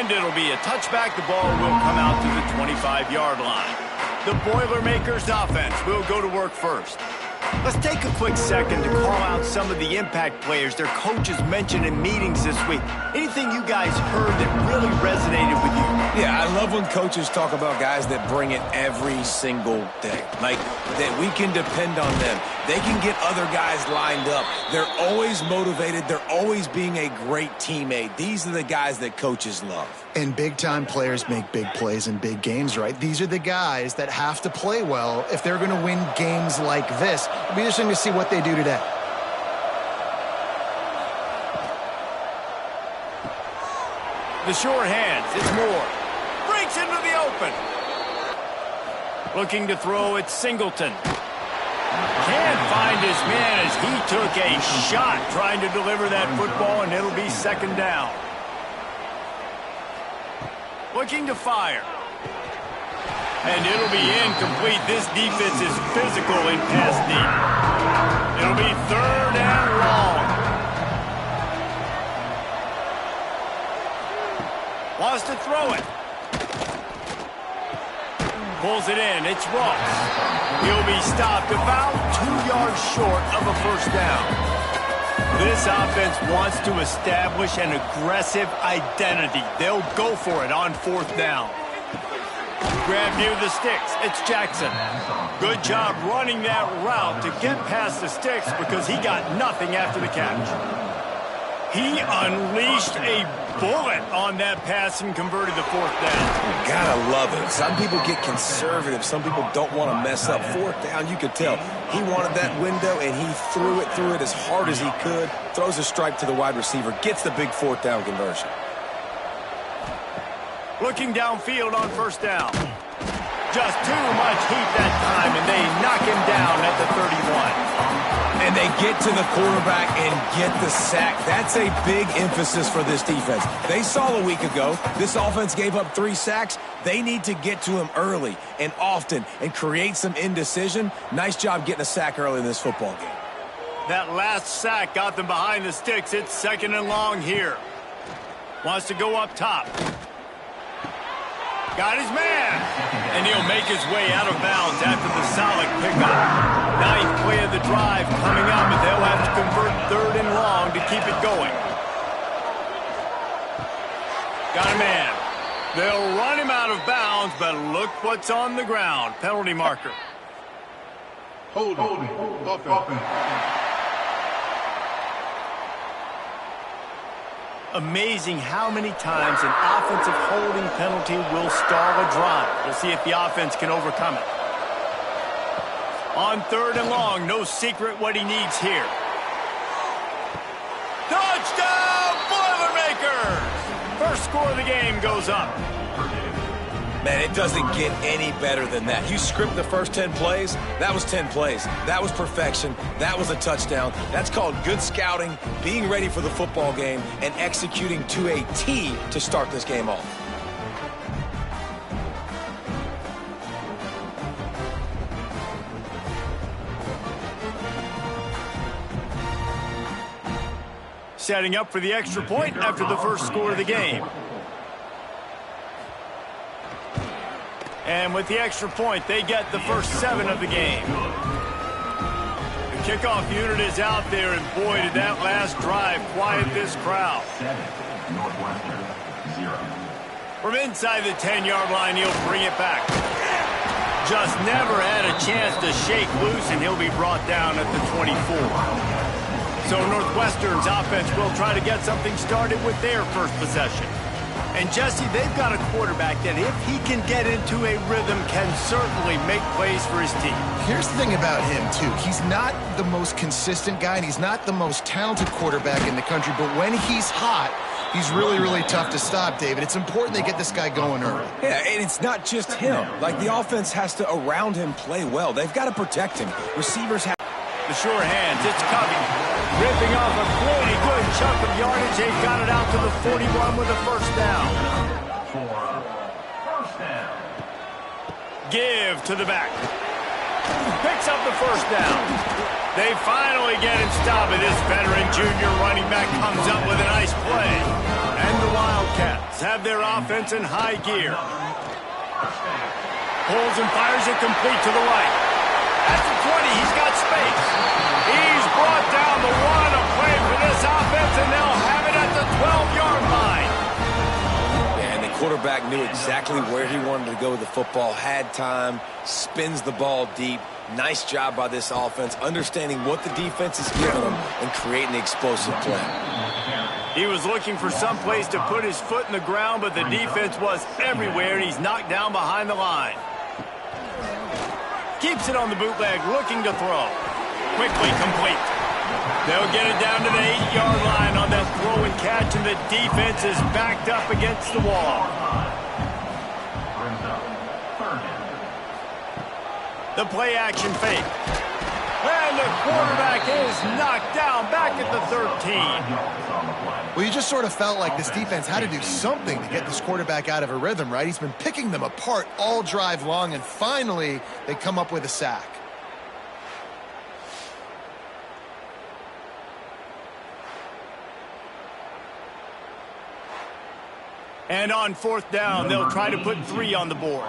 And it'll be a touchback. The ball will come out to the 25-yard line. The Boilermakers offense will go to work first. Let's take a quick second to call out some of the impact players their coaches mentioned in meetings this week. Anything you guys heard that really resonated with you? Yeah, I love when coaches talk about guys that bring it every single day. Like, that we can depend on them. They can get other guys lined up. They're always motivated. They're always being a great teammate. These are the guys that coaches love. And big-time players make big plays in big games, right? These are the guys that have to play well if they're going to win games like this. It'll be interesting to see what they do today. The short hands, it's Moore. Breaks into the open. Looking to throw, it's Singleton. Can't find his man as he took a shot trying to deliver that football, and it'll be second down. Looking to fire. And it'll be incomplete. This defense is physical in pass deep. It'll be third and long. Wants to throw it. Pulls it in. It's Ross. He'll be stopped about 2 yards short of a first down. This offense wants to establish an aggressive identity. They'll go for it on fourth down. Grab near the sticks. It's Jackson. Good job running that route to get past the sticks because he got nothing after the catch. He unleashed a bullet on that pass and converted the fourth down. You gotta love it. Some people get conservative. Some people don't want to mess up. Fourth down, you could tell. He wanted that window, and he threw it as hard as he could. Throws a strike to the wide receiver. Gets the big fourth down conversion. Looking downfield on first down. Just too much heat that time, and they knock him down at the 31. And they get to the quarterback and get the sack. That's a big emphasis for this defense. They saw a week ago, this offense gave up 3 sacks. They need to get to him early and often and create some indecision. Nice job getting a sack early in this football game. That last sack got them behind the sticks. It's second and long here. Wants to go up top. Got his man. And he'll make his way out of bounds after the solid pickup. Ninth play of the drive coming up, and they'll have to convert third and long to keep it going. Got a man. They'll run him out of bounds, but look what's on the ground. Penalty marker. Hold it. Offense. Amazing how many times an offensive holding penalty will stall a drive. We'll see if the offense can overcome it. On third and long, no secret what he needs here. Touchdown, Boilermakers! First score of the game goes up. Man, it doesn't get any better than that. You script the first 10 plays, that was 10 plays. That was perfection. That was a touchdown. That's called good scouting, being ready for the football game, and executing to a T to start this game off. Setting up for the extra point after the first score of the game. And with the extra point, they get the first 7 of the game. The kickoff unit is out there, and boy, did that last drive quiet this crowd. Northwestern, 0. From inside the 10-yard line, he'll bring it back. Just never had a chance to shake loose, and he'll be brought down at the 24. So Northwestern's offense will try to get something started with their first possession. And, Jesse, they've got a quarterback that, if he can get into a rhythm, can certainly make plays for his team. Here's the thing about him, too. He's not the most consistent guy, and he's not the most talented quarterback in the country. But when he's hot, he's really, really tough to stop, David. It's important they get this guy going early. Yeah, and it's not just him. Like, the offense has to, around him, play well. They've got to protect him. Receivers have... The sure hands, it's Covey. Ripping off a pretty good chunk of yardage. They've got it out to the 41 with a first down. Give to the back. Picks up the first down. They finally get him stopped, and this veteran junior running back comes up with a nice play. And the Wildcats have their offense in high gear. Pulls and fires it complete to the right. At the 20, he's got space. He's brought down the one, a play for this offense, and they'll have it at the 12-yard line. And the quarterback knew exactly where he wanted to go with the football, had time, spins the ball deep. Nice job by this offense, understanding what the defense is giving them and creating the explosive play. He was looking for some place to put his foot in the ground, but the defense was everywhere, and he's knocked down behind the line. Keeps it on the bootleg, looking to throw. Quickly complete. They'll get it down to the 8-yard line on that throw and catch, and the defense is backed up against the wall. The play action fake. And the quarterback is knocked down back at the 13. Well, you just sort of felt like this defense had to do something to get this quarterback out of a rhythm, right? He's been picking them apart all drive long, and finally they come up with a sack. And on fourth down, they'll try to put 3 on the board.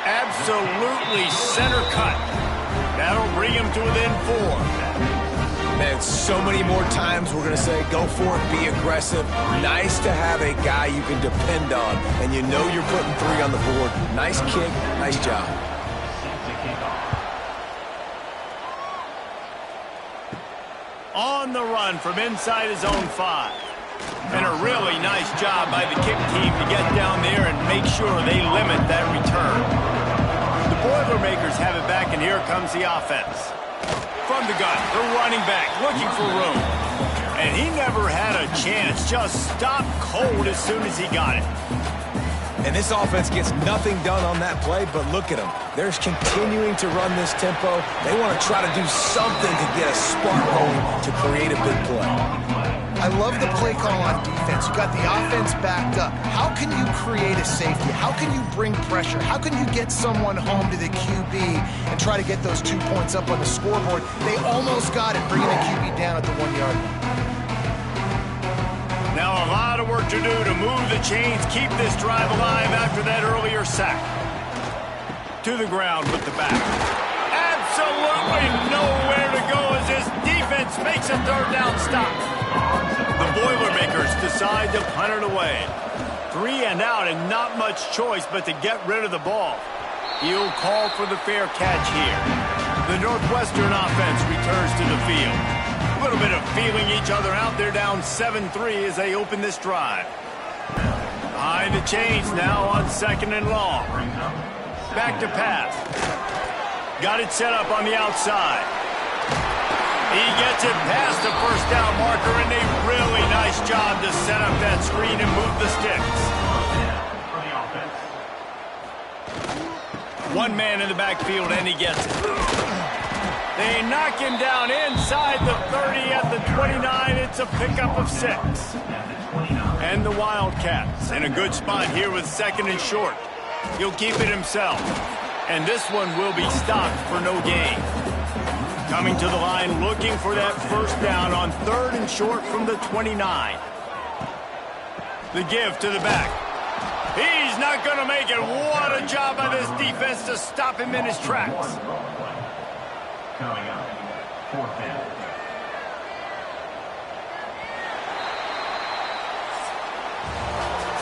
Absolutely center cut. That'll bring him to within 4. Man, so many more times we're going to say, go for it, be aggressive. Nice to have a guy you can depend on, and you know you're putting 3 on the board. Nice kick, nice job. On the run from inside his own 5. And a really nice job by the kick team to get down there and make sure they limit that return. The Boilermakers have it back, and here comes the offense. From the gun, the running back looking for room. And he never had a chance, just stopped cold as soon as he got it. And this offense gets nothing done on that play, but look at them. They're continuing to run this tempo. They want to try to do something to get a spark going to create a big play. I love the play call on defense. You got the offense backed up. How can you create a safety? How can you bring pressure? How can you get someone home to the QB and try to get those 2 points up on the scoreboard? They almost got it, bringing the QB down at the 1-yard line. Now a lot of work to do to move the chains, keep this drive alive after that earlier sack. To the ground with the back. Absolutely nowhere to go as this defense makes a 3rd down stop. The Boilermakers decide to punt it away. 3 and out, and not much choice but to get rid of the ball. He'll call for the fair catch here. The Northwestern offense returns to the field. A little bit of feeling each other out. They're down 7-3 as they open this drive. Behind the chains now on 2nd and long. Back to pass. Got it set up on the outside. He gets it past the 1st down marker, and a really nice job to set up that screen and move the sticks. 1 man in the backfield, and he gets it. They knock him down inside the 30 at the 29. It's a pickup of 6. And the Wildcats in a good spot here with 2nd and short. He'll keep it himself. And this one will be stopped for no gain. Coming to the line, looking for that 1st down on 3rd and short from the 29. The give to the back. He's not going to make it. What a job by this defense to stop him in his tracks. Coming up, 4th down.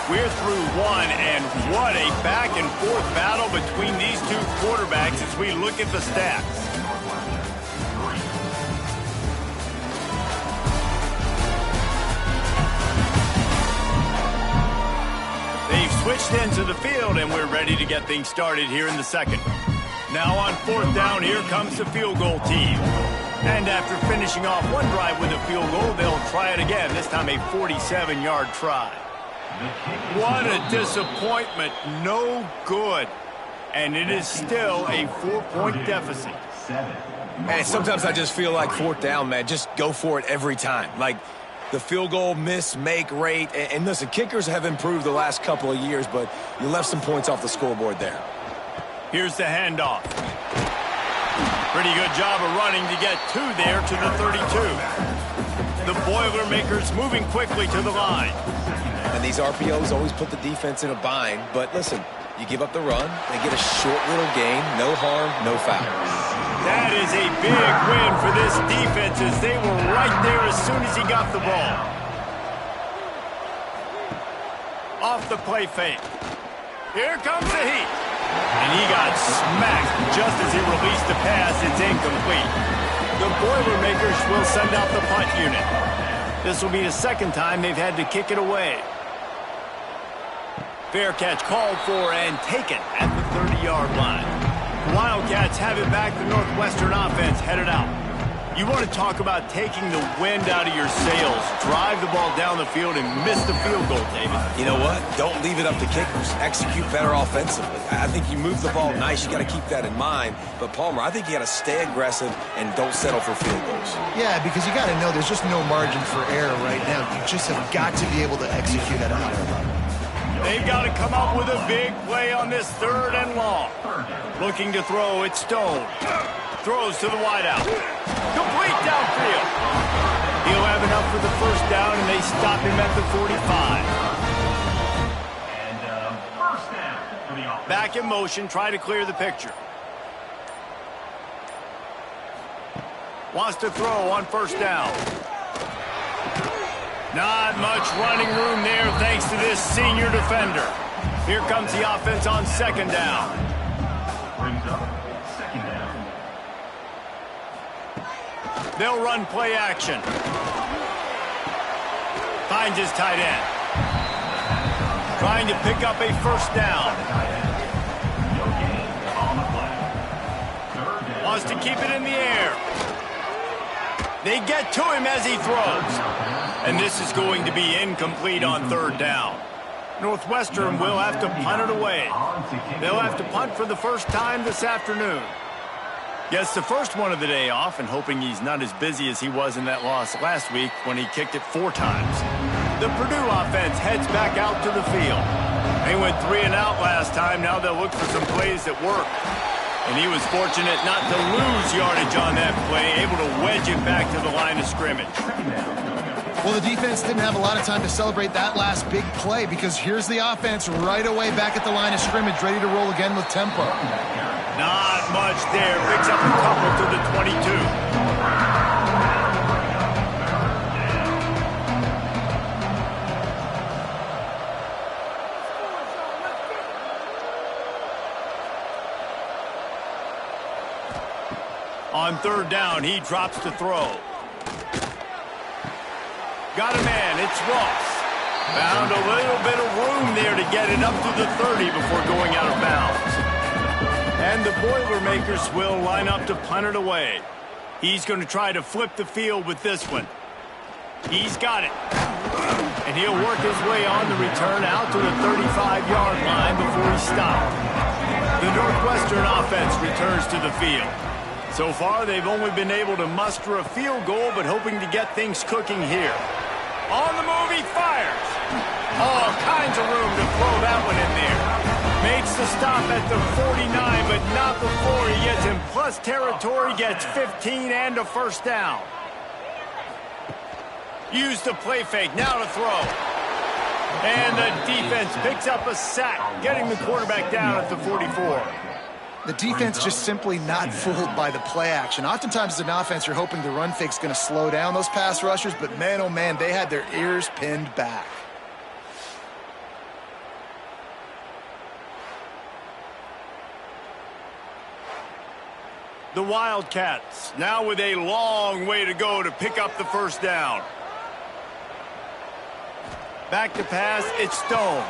We're through 1, and what a back-and-forth battle between these 2 quarterbacks as we look at the stats. They've switched into the field, and we're ready to get things started here in the 2nd. Now on 4th down, here comes the field goal team. And after finishing off one drive with a field goal, they'll try it again, this time a 47-yard try. What a disappointment. No good. And it is still a 4-point deficit. And sometimes I just feel like 4th down, man, just go for it every time. Like the field goal miss-make rate. And listen, kickers have improved the last couple of years, but you left some points off the scoreboard there. Here's the handoff. Pretty good job of running to get 2 there to the 32. The Boilermakers moving quickly to the line. And these RPOs always put the defense in a bind. But listen, you give up the run, they get a short little gain, no harm, no foul. That is a big win for this defense as they were right there as soon as he got the ball. Off the play fake. Here comes the heat. And he got smacked just as he released the pass. It's incomplete. The Boilermakers will send out the punt unit. This will be the second time they've had to kick it away. Fair catch called for and taken at the 30-yard line. Wildcats have it back. The Northwestern offense headed out. You want to talk about taking the wind out of your sails. Drive the ball down the field and miss the field goal, David. You know what? Don't leave it up to kickers. Execute better offensively. I think you move the ball nice. You got to keep that in mind. But, Palmer, I think you got to stay aggressive and don't settle for field goals. Yeah, because you got to know there's just no margin for error right now. You just have got to be able to execute at a higher level. They've got to come up with a big play on this 3rd and long. Looking to throw, it's Stone. Throws to the wideout. Complete downfield. He'll have enough for the first down, and they stop him at the 45. And first down for the offense. Back in motion, try to clear the picture. Wants to throw on first down. Not much running room there thanks to this senior defender. Here comes the offense on 2nd down. Brings up 2nd down. They'll run play action. Finds his tight end. Trying to pick up a first down. No gain on the play. 3rd down. Wants to keep it in the air. They get to him as he throws. And this is going to be incomplete on 3rd down. Northwestern will have to punt it away. They'll have to punt for the first time this afternoon. Gets the first one of the day off and hoping he's not as busy as he was in that loss last week when he kicked it 4 times. The Purdue offense heads back out to the field. They went 3 and out last time. Now they'll look for some plays that work. And he was fortunate not to lose yardage on that play, able to wedge it back to the line of scrimmage. Well, the defense didn't have a lot of time to celebrate that last big play because here's the offense right away back at the line of scrimmage, ready to roll again with tempo. Not much there. Picks up a couple to the 22. On 3rd down, he drops to throw. Got a man, it's Ross. Found a little bit of room there to get it up to the 30 before going out of bounds. And the Boilermakers will line up to punt it away. He's going to try to flip the field with this one. He's got it. And he'll work his way on the return out to the 35-yard line before he's stopped. The Northwestern offense returns to the field. So far, they've only been able to muster a field goal, but hoping to get things cooking here. On the move, he fires. All kinds of room to throw that one in there. Makes the stop at the 49, but not before he gets in plus territory, gets 15 and a first down. Use the play fake, now to throw. And the defense picks up a sack, getting the quarterback down at the 44. The defense just simply not fooled by the play action. Oftentimes as an offense, you're hoping the run fake's going to slow down those pass rushers, but man, oh man, they had their ears pinned back. The Wildcats now with a long way to go to pick up the first down. Back to pass, it's Stone.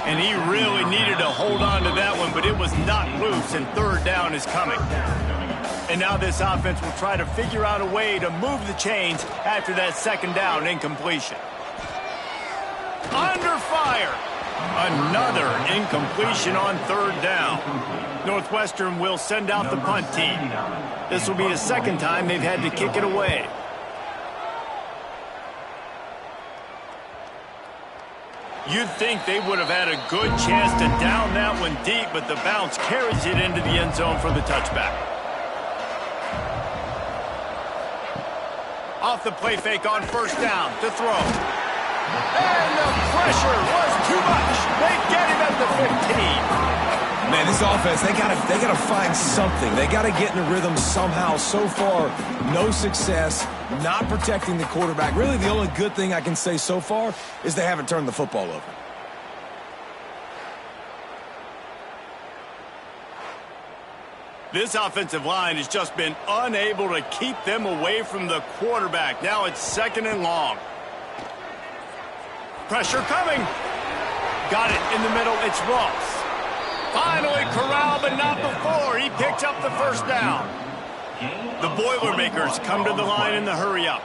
And he really needed to hold on to that one, but it was not loose, and 3rd down is coming. And now this offense will try to figure out a way to move the chains after that 2nd down incompletion. Under fire. Another incompletion on 3rd down. Northwestern will send out the punt team. This will be the 2nd time they've had to kick it away. You'd think they would have had a good chance to down that one deep, but the bounce carries it into the end zone for the touchback. Off the play fake on first down to throw. And the pressure was too much. They get him at the 15. Man, this offense, they gotta find something. They gotta get in a rhythm somehow. So far, no success, not protecting the quarterback. Really, the only good thing I can say so far is they haven't turned the football over. This offensive line has just been unable to keep them away from the quarterback. Now it's 2nd and long. Pressure coming. Got it in the middle. It's Ross. Finally corralled, but not before. He picks up the first down. The Boilermakers come to the line in the hurry-up.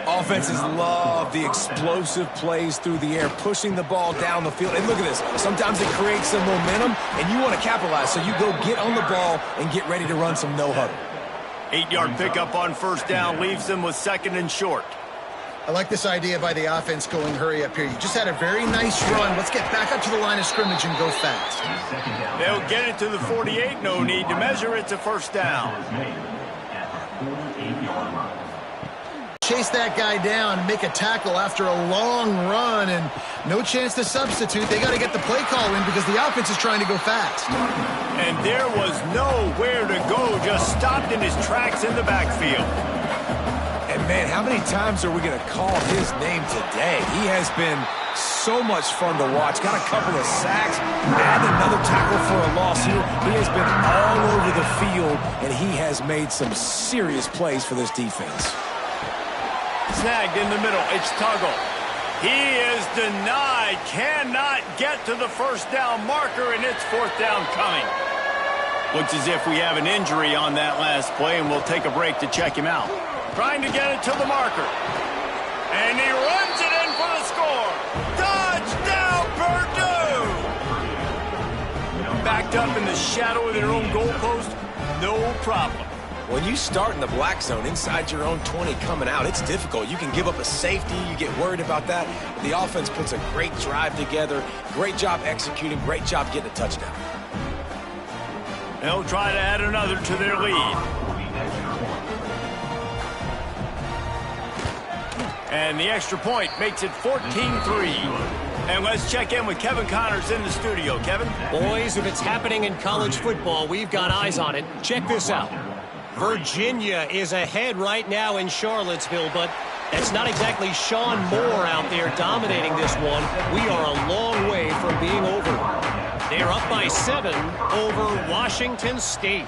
Offenses love the explosive plays through the air, pushing the ball down the field. And look at this. Sometimes it creates some momentum, and you want to capitalize. So you go get on the ball and get ready to run some no-huddle. 8-yard pickup on first down leaves them with 2nd and short. I like this idea by the offense going hurry up here. You just had a very nice run. Let's get back up to the line of scrimmage and go fast. They'll get it to the 48. No need to measure. It's a first down. Chase that guy down, make a tackle after a long run, and no chance to substitute. They got to get the play call in because the offense is trying to go fast. And there was nowhere to go, just stopped in his tracks in the backfield. And, man, how many times are we going to call his name today? He has been so much fun to watch. Got a couple of sacks, and another tackle for a loss here. He has been all over the field, and he has made some serious plays for this defense. Snagged in the middle. It's Tuggle. He is denied. Cannot get to the first down marker, and it's 4th down coming. Looks as if we have an injury on that last play, and we'll take a break to check him out. Trying to get it to the marker. And he runs it in for the score. Touchdown, Purdue! Backed up in the shadow of their own goalpost, no problem. When you start in the black zone inside your own 20 coming out, it's difficult. You can give up a safety. You get worried about that. But the offense puts a great drive together. Great job executing. Great job getting a touchdown. They'll try to add another to their lead. And the extra point makes it 14-3. And let's check in with Kevin Connors in the studio. Kevin? Boys, if it's happening in college football, we've got eyes on it. Check this out. Virginia is ahead right now in Charlottesville, but that's not exactly Sean Moore out there dominating this one. We are a long way from being over. They're up by 7 over Washington State.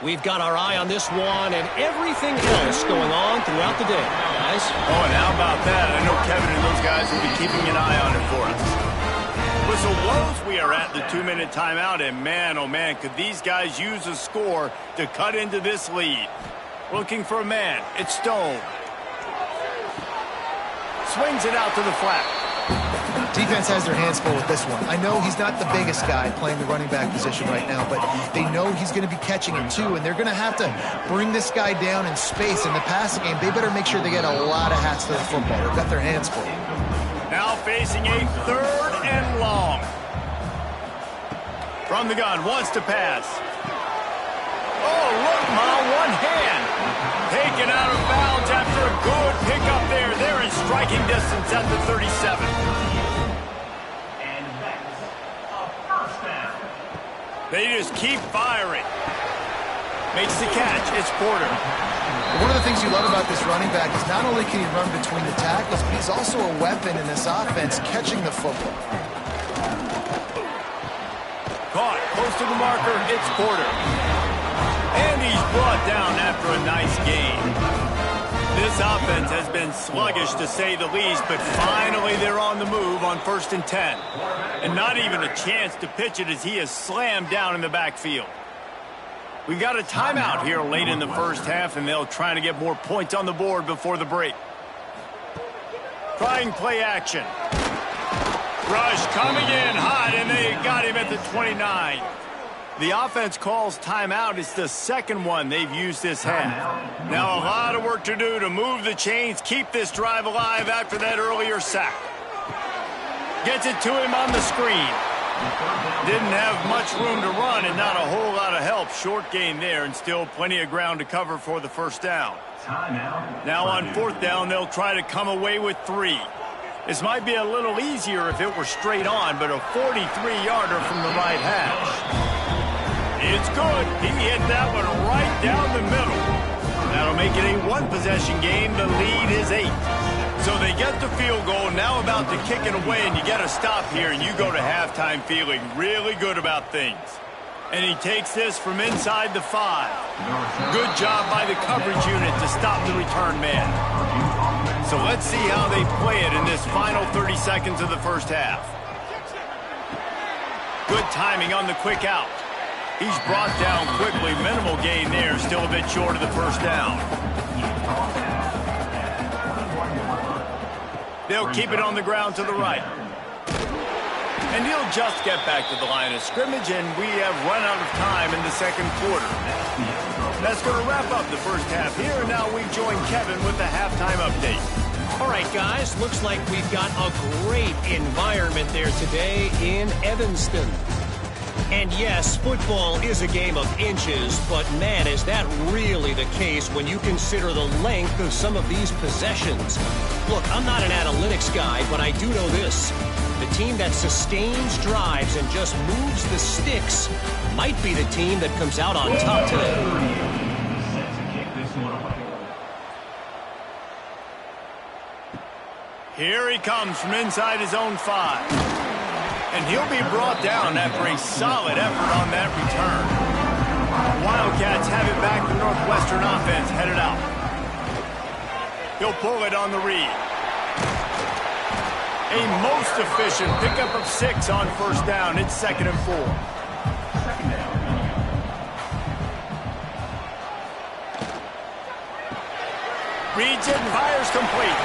We've got our eye on this one and everything else going on throughout the day, guys. Oh, and how about that? I know Kevin and those guys will be keeping an eye on it for us. With the woes we are at the 2-minute timeout, and man, oh man, could these guys use a score to cut into this lead. Looking for a man. It's Stone. Swings it out to the flat. Defense has their hands full with this one. I know he's not the biggest guy playing the running back position right now, but they know he's going to be catching it too, and they're going to have to bring this guy down in space. In the passing game, they better make sure they get a lot of hats to the football. They've got their hands full. Now facing a 3rd and long. From the gun, wants to pass. Oh, look, Ma, one hand. Taken out of bounds after a good pickup there. They're in striking distance at the 37. And that's a first down. They just keep firing. Makes the catch. It's Porter. One of the things you love about this running back is not only can he run between the tackles, but he's also a weapon in this offense catching the football. Caught. Close to the marker. It's Porter. And he's brought down after a nice gain. This offense has been sluggish to say the least, but finally they're on the move on 1st and 10. And not even a chance to pitch it as he is slammed down in the backfield. We've got a timeout here late in the first half, and they'll try to get more points on the board before the break. Trying play action. Rush coming in hot, and they got him at the 29. The offense calls timeout. It's the 2nd one they've used this half. Now a lot of work to do to move the chains, keep this drive alive after that earlier sack. Gets it to him on the screen. Didn't have much room to run and not a whole lot of help. Short gain there and still plenty of ground to cover for the first down. Now on fourth down, they'll try to come away with 3. This might be a little easier if it were straight on, but a 43-yarder from the right hash. It's good. He hit that one right down the middle. That'll make it a one-possession game. The lead is 8. So they get the field goal, now about to kick it away, and you get a stop here, and you go to halftime feeling really good about things. And he takes this from inside the 5. Good job by the coverage unit to stop the return man. So let's see how they play it in this final 30 seconds of the first half. Good timing on the quick out. He's brought down quickly. Minimal gain there, still a bit short of the first down. They'll keep it on the ground to the right. And he'll just get back to the line of scrimmage, and we have run out of time in the second quarter. That's going to wrap up the first half here, and now we join Kevin with the halftime update. All right, guys, looks like we've got a great environment there today in Evanston. And yes, football is a game of inches, but man, is that really the case when you consider the length of some of these possessions. Look, I'm not an analytics guy, but I do know this. The team that sustains drives and just moves the sticks might be the team that comes out on top today. Here he comes from inside his own 5. And he'll be brought down after a solid effort on that return. Wildcats have it back. The Northwestern offense headed out. He'll pull it on the read. A most efficient pickup of 6 on first down. It's 2nd and 4. Reads it and fires complete.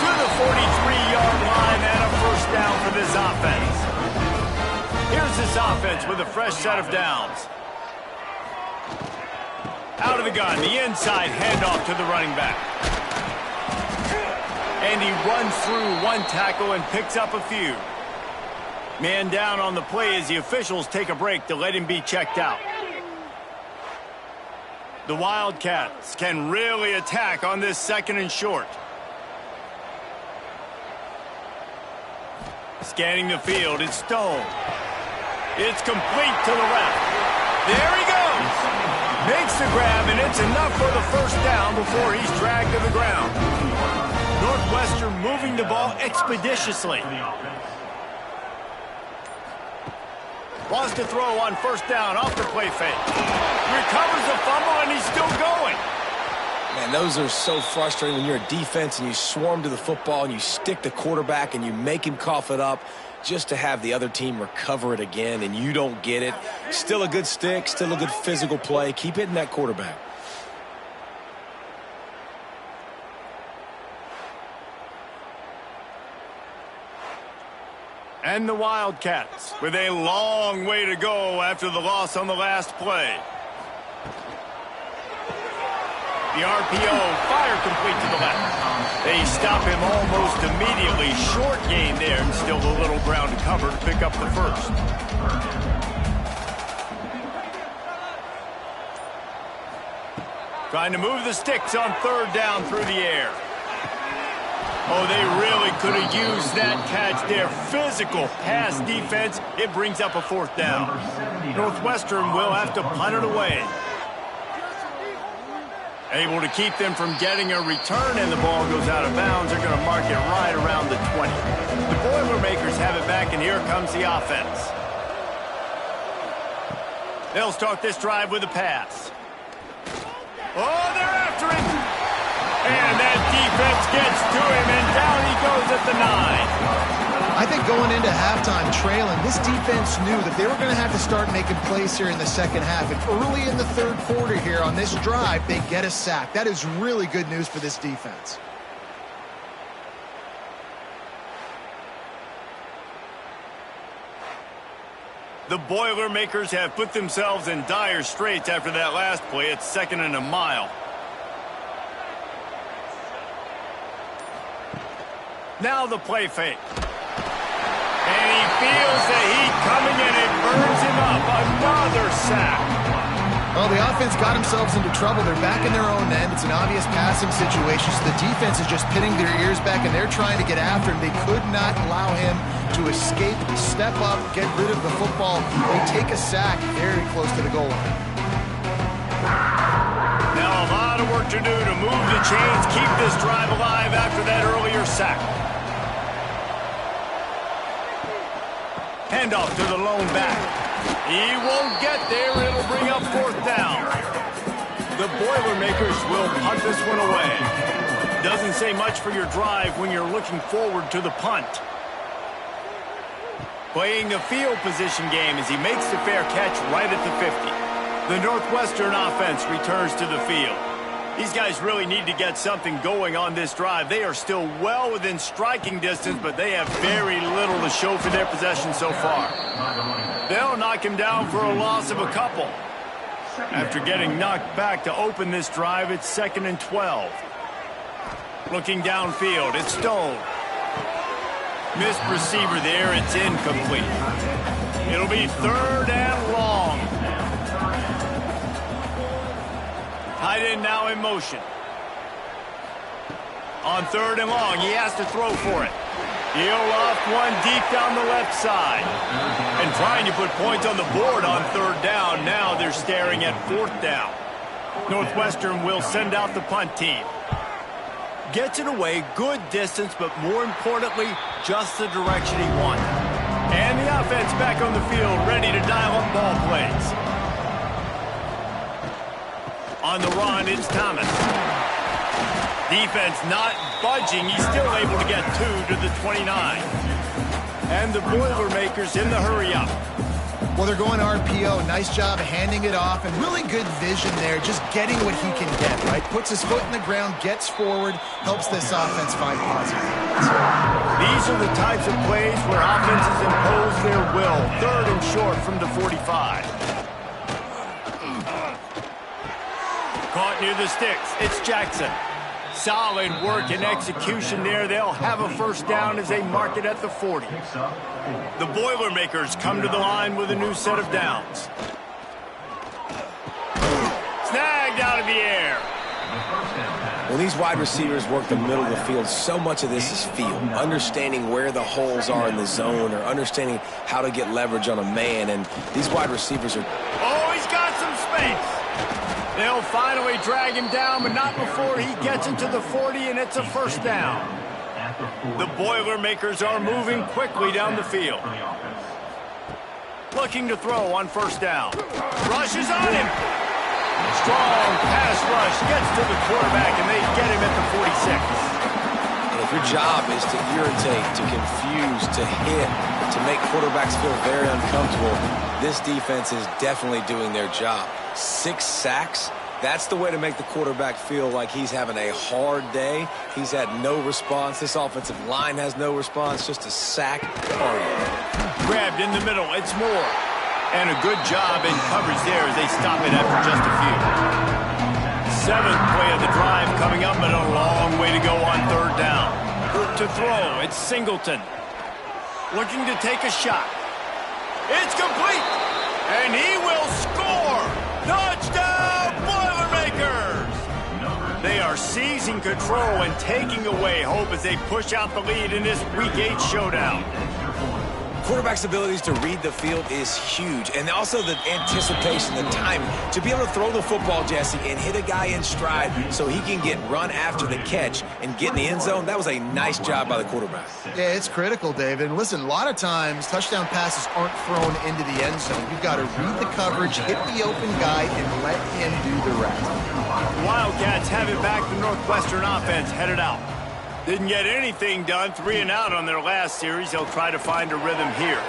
To the 43-yard line and a first down for this offense. Here's this offense with a fresh set of downs. Out of the gun, the inside handoff to the running back. And he runs through one tackle and picks up a few. Man down on the play as the officials take a break to let him be checked out. The Wildcats can really attack on this 2nd and short. Scanning the field, it's Stone. It's complete to the left. There he goes. Makes the grab, and it's enough for the first down before he's dragged to the ground. Northwestern moving the ball expeditiously. Wants to throw on first down off the play fake. Recovers the fumble, and he's still going. Man, those are so frustrating when you're a defense and you swarm to the football and you stick the quarterback and you make him cough it up just to have the other team recover it again and you don't get it. Still a good stick, still a good physical play. Keep hitting that quarterback. And the Wildcats with a long way to go after the loss on the last play. The RPO, fire complete to the left. They stop him almost immediately. Short gain there, and still a little ground to cover to pick up the first. Trying to move the sticks on 3rd down through the air. Oh, they really could have used that catch there. Physical pass defense. It brings up a 4th down. Northwestern will have to punt it away. Able to keep them from getting a return, and the ball goes out of bounds. They're going to mark it right around the 20. The Boilermakers have it back, and here comes the offense. They'll start this drive with a pass. Oh, they're after it. And that defense gets to him, and down he goes at the 9. I think going into halftime trailing, this defense knew that they were going to have to start making plays here in the second half. And early in the 3rd quarter here on this drive, they get a sack. That is really good news for this defense. The Boilermakers have put themselves in dire straits after that last play. It's 2nd and a mile. Now the play fake. And he feels the heat coming and it burns him up. Another sack. Well, the offense got themselves into trouble. They're back in their own end. It's an obvious passing situation, so the defense is just pinning their ears back, and they're trying to get after him. They could not allow him to escape, step up, get rid of the football. They take a sack very close to the goal line. Now a lot of work to do to move the chains, keep this drive alive after that earlier sack. Handoff to the lone back. He won't get there. It'll bring up 4th down. The Boilermakers will punt this one away. Doesn't say much for your drive when you're looking forward to the punt. Playing the field position game as he makes the fair catch right at the 50. The Northwestern offense returns to the field. These guys really need to get something going on this drive. They are still well within striking distance, but they have very little to show for their possession so far. They'll knock him down for a loss of a couple. After getting knocked back to open this drive, it's 2nd and 12. Looking downfield, it's Stone. Missed receiver there, it's incomplete. It'll be 3rd and long. Tight end now in motion. On 3rd and long, he has to throw for it. He'll loft one deep down the left side. And trying to put points on the board on 3rd down. Now they're staring at 4th down. Northwestern will send out the punt team. Gets it away, good distance, but more importantly, just the direction he wanted. And the offense back on the field, ready to dial up ball plays. On the run, it's Thomas. Defense not budging. He's still able to get 2 to the 29. And the Boilermakers in the hurry up. Well, they're going RPO. Nice job handing it off, and really good vision there, just getting what he can get, right? Puts his foot in the ground, gets forward, helps this offense find positive. These are the types of plays where offenses impose their will. 3rd and short from the 45. Caught near the sticks. It's Jackson. Solid work and execution there. They'll have a 1st down as they mark it at the 40. The Boilermakers come to the line with a new set of downs. Snagged out of the air. When these wide receivers work the middle of the field, so much of this is feel. Understanding where the holes are in the zone or understanding how to get leverage on a man. And these wide receivers are... Oh, he's got some space. They'll finally drag him down, but not before he gets into the 40, and it's a 1st down. The Boilermakers are moving quickly down the field. Looking to throw on 1st down. Rushes on him. Strong pass rush gets to the quarterback, and they get him at the 46. And if your job is to irritate, to confuse, to hit, to make quarterbacks feel very uncomfortable, this defense is definitely doing their job. 6 sacks, that's the way to make the quarterback feel like he's having a hard day. He's had no response. This offensive line has no response, just a sack party. Grabbed in the middle, it's Moore. And a good job in coverage there as they stop it after just a few. 7th play of the drive coming up, but a long way to go on 3rd down. To throw, it's Singleton. Looking to take a shot. It's complete! And he will score! Touchdown, Boilermakers! They are seizing control and taking away hope as they push out the lead in this Week 8 showdown. Quarterback's abilities to read the field is huge, and also the anticipation, the timing. To be able to throw the football, Jesse, and hit a guy in stride so he can get run after the catch and get in the end zone, that was a nice job by the quarterback. Yeah, it's critical, David. And listen, a lot of times touchdown passes aren't thrown into the end zone. You've got to read the coverage, hit the open guy, and let him do the rest. The Wildcats have it back. The Northwestern offense headed out. Didn't get anything done, 3 and out on their last series. They'll try to find a rhythm here.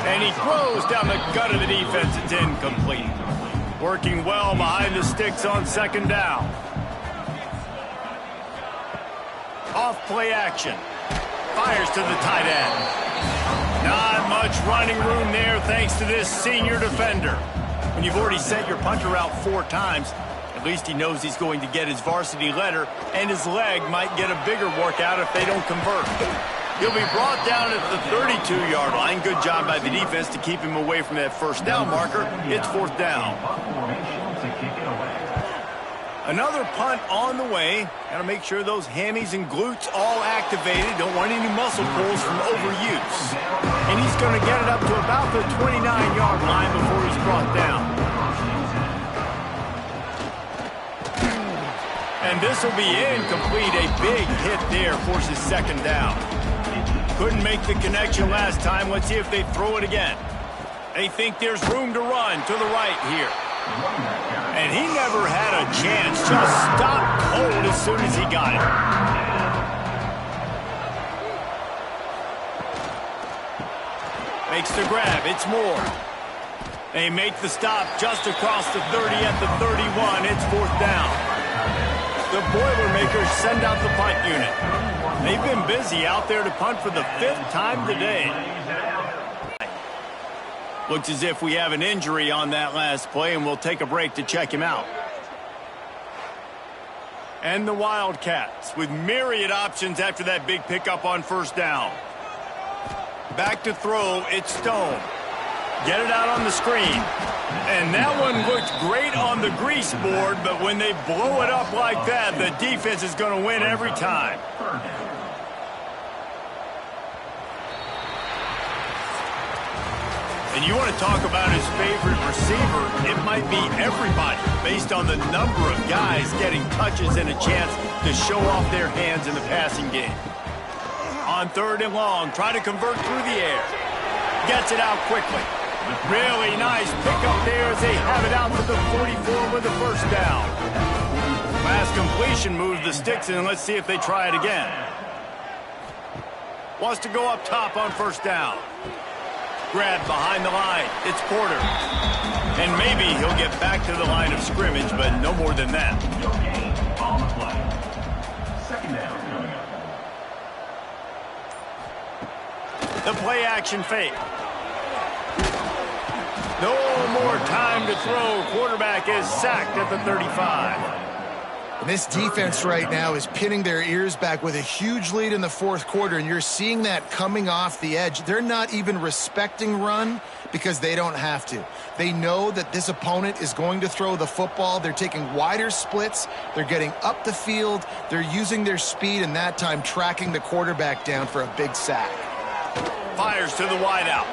And he throws down the gut of the defense. It's incomplete. Working well behind the sticks on 2nd down. Off play action. Fires to the tight end. Not much running room there thanks to this senior defender. When you've already sent your punter out 4 times, at least he knows he's going to get his varsity letter, and his leg might get a bigger workout if they don't convert. He'll be brought down at the 32-yard line. Good job by the defense to keep him away from that first down marker. It's fourth down. Another punt on the way. Got to make sure those hammies and glutes all activated. Don't want any muscle pulls from overuse. And he's going to get it up to about the 29-yard line before he's brought down. And this will be incomplete. A big hit there forces second down. Couldn't make the connection last time. Let's see if they throw it again. They think there's room to run to the right here. And he never had a chance. Just stopped cold as soon as he got it. Makes the grab. It's Moore. They make the stop just across the 30 at the 31. It's fourth down. The Boilermakers send out the punt unit. They've been busy out there to punt for the 5th time today. Looks as if we have an injury on that last play, and we'll take a break to check him out. And the Wildcats with myriad options after that big pickup on first down. Back to throw, it's Stone. Get it out on the screen. And that one looked great on the grease board, but when they blow it up like that, the defense is going to win every time. And you want to talk about his favorite receiver, it might be everybody based on the number of guys getting touches and a chance to show off their hands in the passing game. On third and long, try to convert through the air. Gets it out quickly. Really nice pickup there as they have it out to the 44 with the first down. Last completion moves the sticks in, and let's see if they try it again. Wants to go up top on first down. Grab behind the line. It's Porter. And maybe he'll get back to the line of scrimmage, but no more than that. On the play. Second down coming up. The play action fake. No more time to throw. Quarterback is sacked at the 35. And this defense right now is pinning their ears back with a huge lead in the fourth quarter, and you're seeing that coming off the edge. They're not even respecting run because they don't have to. They know that this opponent is going to throw the football. They're taking wider splits. They're getting up the field. They're using their speed, and that time tracking the quarterback down for a big sack. Fires to the wideout.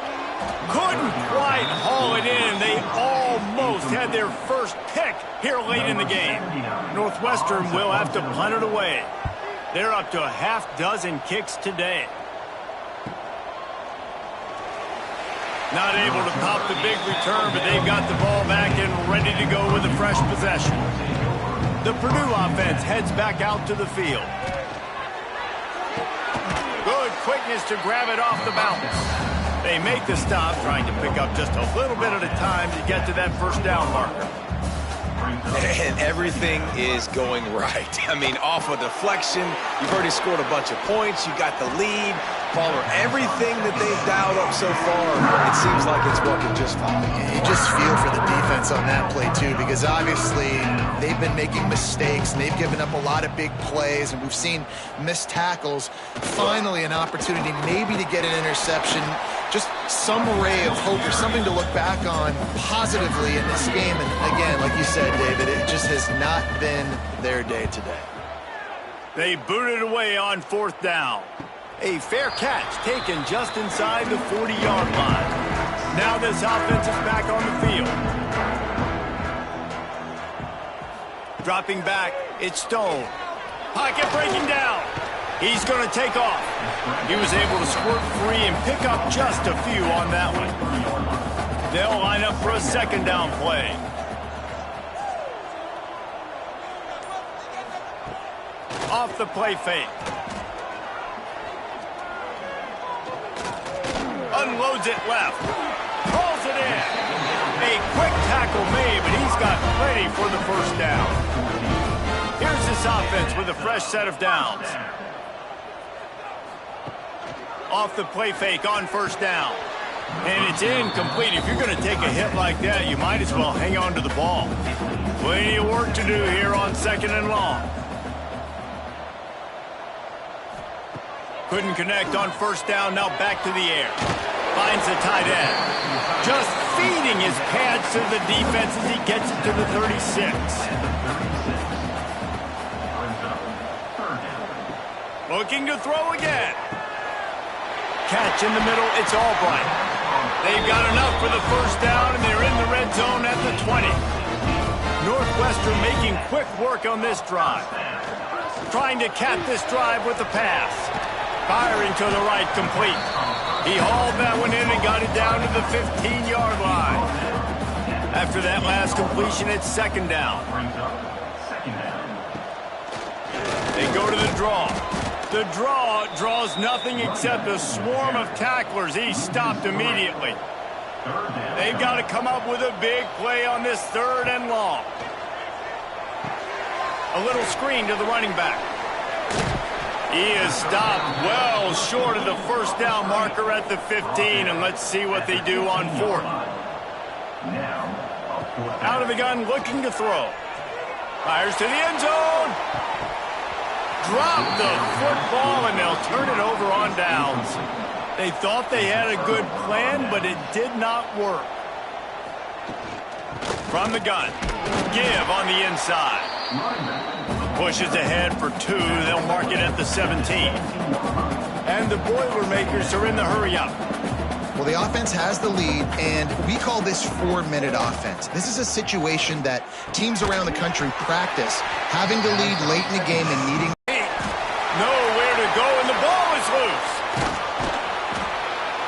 Couldn't quite haul it in. They almost had their first pick here late in the game. Northwestern will have to punt it away. They're up to a half dozen kicks today. Not able to pop the big return, but they've got the ball back and ready to go with a fresh possession. The Purdue offense heads back out to the field. Good quickness to grab it off the bounce. They make the stop, trying to pick up just a little bit at a time to get to that first down marker. And everything is going right. I mean, off a deflection, you've already scored a bunch of points, you got the lead. Palmer, everything that they've dialed up so far, it seems like it's working just fine. You just feel for the defense on that play, too, because obviously they've been making mistakes, and they've given up a lot of big plays, and we've seen missed tackles. Finally, an opportunity maybe to get an interception, just some ray of hope or something to look back on positively in this game. And again, like you said, David, it just has not been their day today. They booted away on fourth down. A fair catch taken just inside the 40-yard line. Now this offense is back on the field. Dropping back, it's Stone. Pocket breaking down. He's going to take off. He was able to squirt free and pick up just a few on that one. They'll line up for a second down play. Off the play fake. Unloads it left. Calls it in. A quick tackle made, but he's got plenty for the first down. Here's this offense with a fresh set of downs. Off the play fake on first down. And it's incomplete. If you're going to take a hit like that, you might as well hang on to the ball. Plenty of work to do here on second and long. Couldn't connect on first down, now back to the air. Finds the tight end. Just feeding his pads to the defense as he gets it to the 36. Looking to throw again. Catch in the middle, it's Albright. They've got enough for the first down, and they're in the red zone at the 20. Northwestern making quick work on this drive. Trying to cap this drive with the pass. Firing to the right, complete. He hauled that one in and got it down to the 15-yard line. After that last completion, it's second down. They go to the draw. The draw draws nothing except a swarm of tacklers. He's stopped immediately. They've got to come up with a big play on this third and long. A little screen to the running back. He is stopped well short of the first down marker at the 15, and let's see what they do on fourth. Out of the gun, looking to throw. Fires to the end zone. Drop the football, and they'll turn it over on downs. They thought they had a good plan, but it did not work. From the gun, give on the inside. Pushes ahead for 2. They'll mark it at the 17. And the Boilermakers are in the hurry-up. Well, the offense has the lead, and we call this 4-minute offense. This is a situation that teams around the country practice, having the lead late in the game and needing... Nowhere to go, and the ball is loose.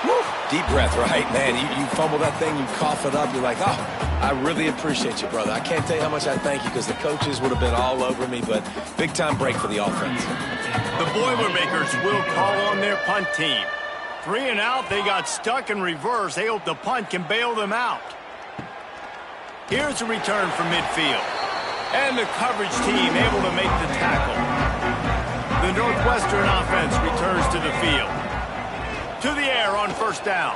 Woo. Deep breath, right, man? You fumble that thing, you cough it up, you're like, oh, I really appreciate you, brother. I can't tell you how much I thank you because the coaches would have been all over me, but big-time break for the offense. The Boilermakers will call on their punt team. 3 and out, they got stuck in reverse. They hope the punt can bail them out. Here's a return from midfield. And the coverage team able to make the tackle. The Northwestern offense returns to the field. To the air on first down.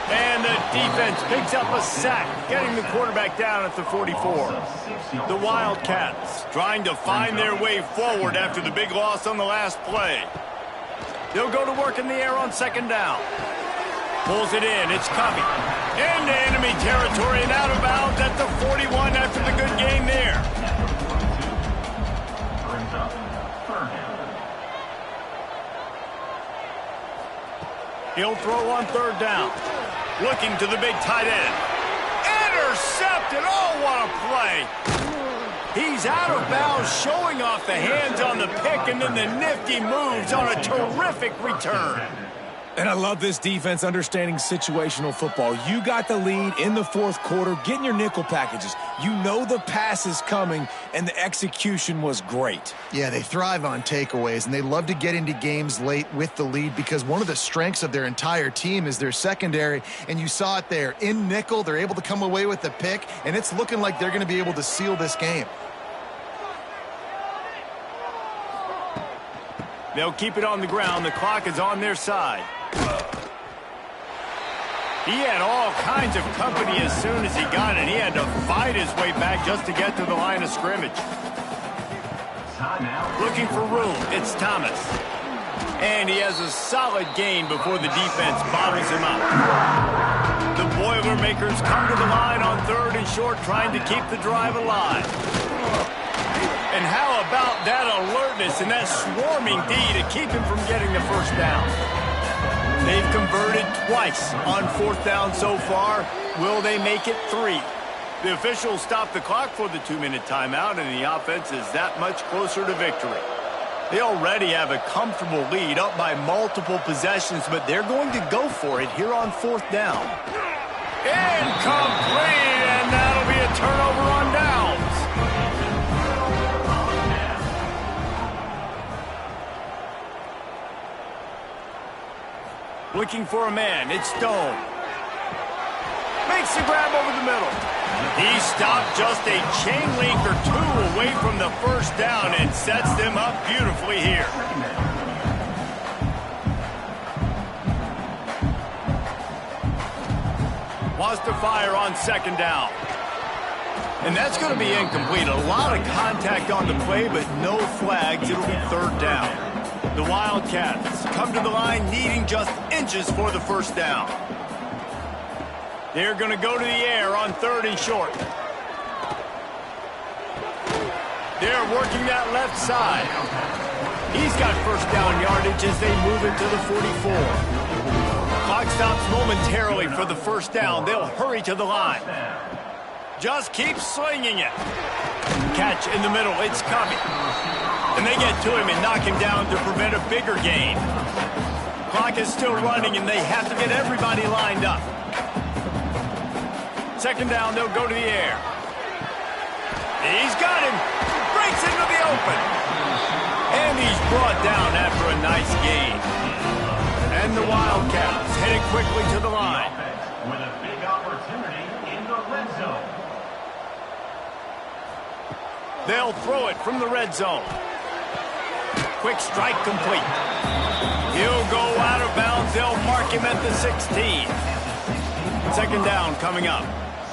And the defense picks up a sack, getting the quarterback down at the 44. The Wildcats trying to find their way forward after the big loss on the last play. They'll go to work in the air on second down. Pulls it in, it's Covey. Into enemy territory and out of bounds at the 41 after the good game there. He'll throw on third down. Looking to the big tight end. Intercepted! Oh, what a play! He's out of bounds, showing off the hands on the pick, and then the nifty moves on a terrific return. And I love this defense understanding situational football. You got the lead in the fourth quarter, getting your nickel packages. You know the pass is coming, and the execution was great. Yeah, they thrive on takeaways, and they love to get into games late with the lead because one of the strengths of their entire team is their secondary, and you saw it there. In nickel, they're able to come away with the pick, and it's looking like they're going to be able to seal this game. They'll keep it on the ground. The clock is on their side. He had all kinds of company as soon as he got it. He had to fight his way back just to get to the line of scrimmage. Looking for room. It's Thomas. And he has a solid gain before the defense bottles him up. The Boilermakers come to the line on third and short, trying to keep the drive alive. And how about that alertness and that swarming D to keep him from getting the first down? They've converted twice on fourth down so far. Will they make it 3? The officials stop the clock for the 2-minute timeout, and the offense is that much closer to victory. They already have a comfortable lead, up by multiple possessions, but they're going to go for it here on fourth down. Incomplete, and that'll be a turnover on downs. Looking for a man, it's Stone. Makes the grab over the middle. He stopped just a chain link or 2 away from the first down and sets them up beautifully here. Wants to fire on second down. And that's going to be incomplete. A lot of contact on the play, but no flags. It'll be third down. The Wildcats come to the line needing just inches for the first down. They're going to go to the air on 3rd and short. They're working that left side. He's got first down yardage as they move it to the 44. Clock stops momentarily for the first down. They'll hurry to the line. Just keep slinging it. Catch in the middle. It's coming. And they get to him and knock him down to prevent a bigger gain. Clock is still running, and they have to get everybody lined up. 2nd down, they'll go to the air. He's got him. Breaks into the open. And he's brought down after a nice gain. And the Wildcats headed quickly to the line. With a big opportunity in the red zone. They'll throw it from the red zone. Quick strike complete. He'll go out of bounds. They'll mark him at the 16. 2nd down coming up.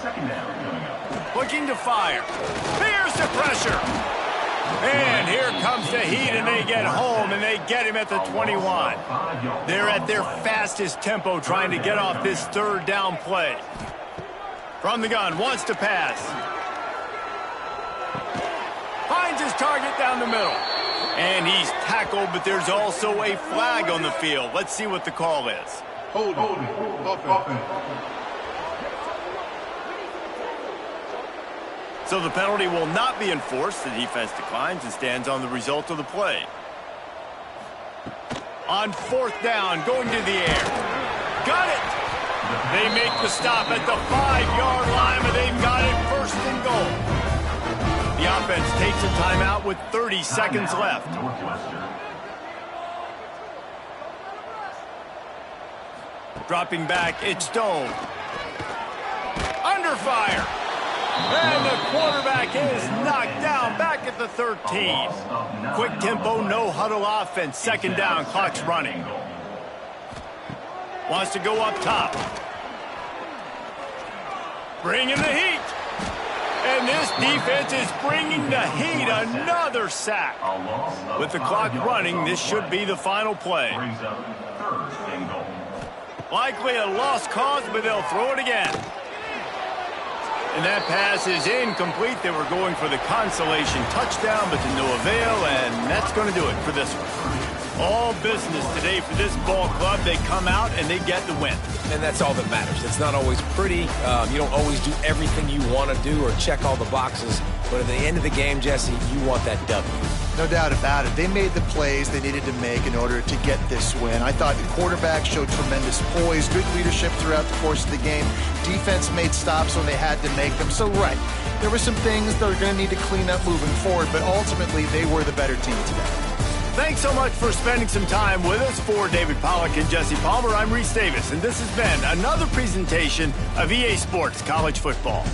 2nd down coming up. Looking to fire. Here's the pressure. And here comes the heat, and they get home, and they get him at the 21. They're at their fastest tempo trying to get off this 3rd down play. From the gun, wants to pass. Finds his target down the middle. And he's tackled, but there's also a flag on the field. Let's see what the call is. Hold offense. So the penalty will not be enforced. The defense declines and stands on the result of the play. On 4th down, going to the air. Got it! They make the stop at the 5-yard line, but they've got it 1st and goal. The offense takes a timeout with 30 seconds left. Northwestern. Dropping back, it's Stone. Under fire. And the quarterback is knocked down back at the 13. Quick tempo, no huddle offense. 2nd down, clock's running. Wants to go up top. Bringing the heat. And this defense is bringing the heat. Another sack. With the clock running, this should be the final play. Brings up 3rd and goal. Likely a lost cause, but they'll throw it again. And that pass is incomplete. They were going for the consolation touchdown, but to no avail, and that's going to do it for this one. All business today for this ball club. They come out and they get the win. And that's all that matters. It's not always pretty. You don't always do everything you want to do or check all the boxes. But at the end of the game, Jesse, you want that W. No doubt about it. They made the plays they needed to make in order to get this win. I thought the quarterback showed tremendous poise, good leadership throughout the course of the game. Defense made stops when they had to make them. So, right, there were some things that are going to need to clean up moving forward, but ultimately they were the better team today. Thanks so much for spending some time with us. For David Pollack and Jesse Palmer, I'm Reese Davis, and this has been another presentation of EA Sports College Football.